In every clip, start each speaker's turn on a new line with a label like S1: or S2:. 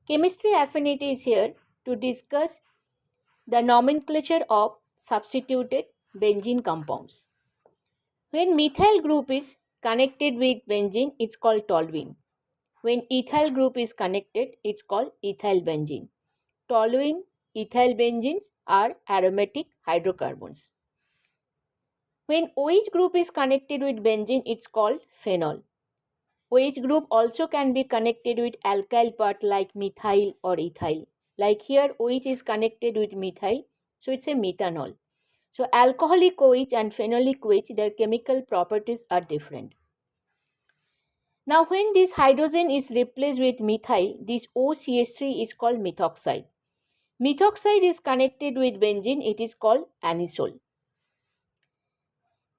S1: Chemistry affinity is here to discuss the nomenclature of substituted benzene compounds. When methyl group is connected with benzene, it's called toluene. When ethyl group is connected, it's called ethyl benzene. Toluene, ethyl benzenes are aromatic hydrocarbons. When OH group is connected with benzene, it's called phenol. OH group also can be connected with alkyl part like methyl or ethyl. Like here, OH is connected with methyl, so it's a methanol. So alcoholic OH and phenolic OH, their chemical properties are different. Now when this hydrogen is replaced with methyl, this OCH3 is called methoxide. Methoxide is connected with benzene, it is called anisole.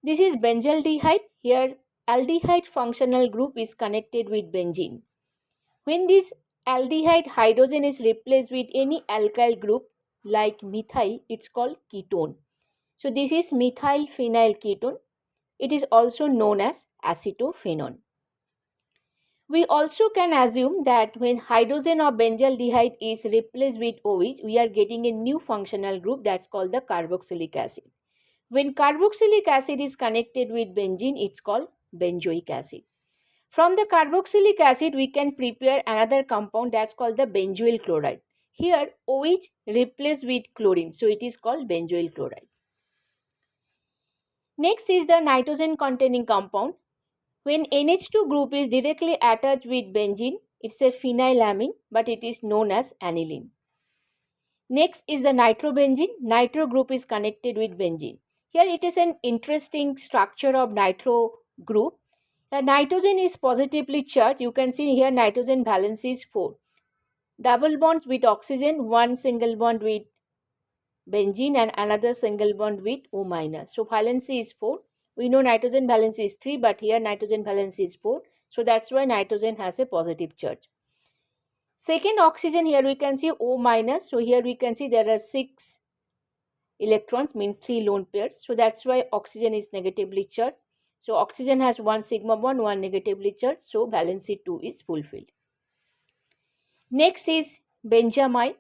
S1: This is benzaldehyde. Here aldehyde functional group is connected with benzene. When this aldehyde hydrogen is replaced with any alkyl group like methyl, it's called ketone. So this is methyl phenyl ketone. It is also known as acetophenone. We also can assume that when hydrogen of benzaldehyde is replaced with OH, we are getting a new functional group that's called the carboxylic acid. When carboxylic acid is connected with benzene, it's called benzoic acid. From the carboxylic acid, we can prepare another compound that's called the benzoyl chloride. Here, OH replaced with chlorine, so it is called benzoyl chloride. Next is the nitrogen containing compound. When NH2 group is directly attached with benzene, it's a phenylamine, but it is known as aniline. Next is the nitrobenzene. Nitro group is connected with benzene. Here it is an interesting structure of nitro group. The nitrogen is positively charged. You can see here nitrogen valence is 4. Double bonds with oxygen, one single bond with benzene and another single bond with O minus. So valency is 4. We know nitrogen valence is 3, but here nitrogen valence is 4. So that's why nitrogen has a positive charge. Second oxygen, here we can see O minus. So here we can see there are 6 electrons, means 3 lone pairs. So that's why oxygen is negatively charged. So oxygen has 1 sigma bond, 1 negatively charged. So valency 2 is fulfilled. Next is benzamide.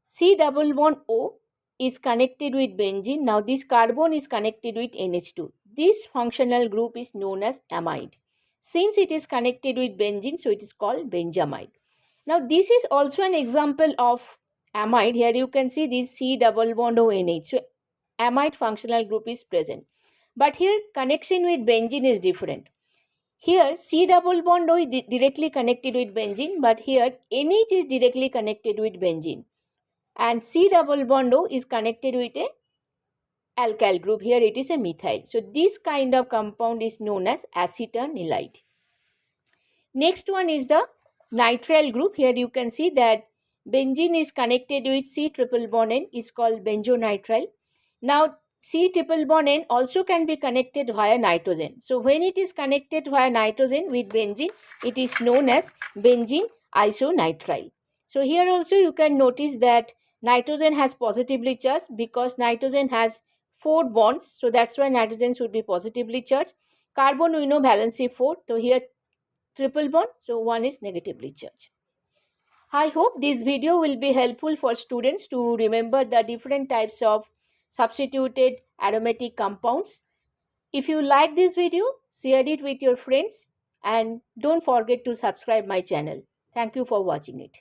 S1: C double bond O is connected with benzene. Now this carbon is connected with NH2. This functional group is known as amide. Since it is connected with benzene, so it is called benzamide. Now this is also an example of amide. Here you can see this C double bond ONH. So amide functional group is present. But here connection with benzene is different. Here C double bond O is directly connected with benzene, but here NH is directly connected with benzene. And C double bond O is connected with a alkyl group. Here it is a methyl. So this kind of compound is known as acetanilide. Next one is the nitrile group. Here you can see that benzene is connected with C triple bond N, is called benzonitrile. Now C triple bond N also can be connected via nitrogen. So when it is connected via nitrogen with benzene, it is known as benzene isonitrile. So here also you can notice that nitrogen has positively charged because nitrogen has 4 bonds. So that's why nitrogen should be positively charged. Carbon we know valency 4. So here triple bond, so 1 is negatively charged. I hope this video will be helpful for students to remember the different types of substituted aromatic compounds. If you like this video, share it with your friends and don't forget to subscribe my channel. Thank you for watching it.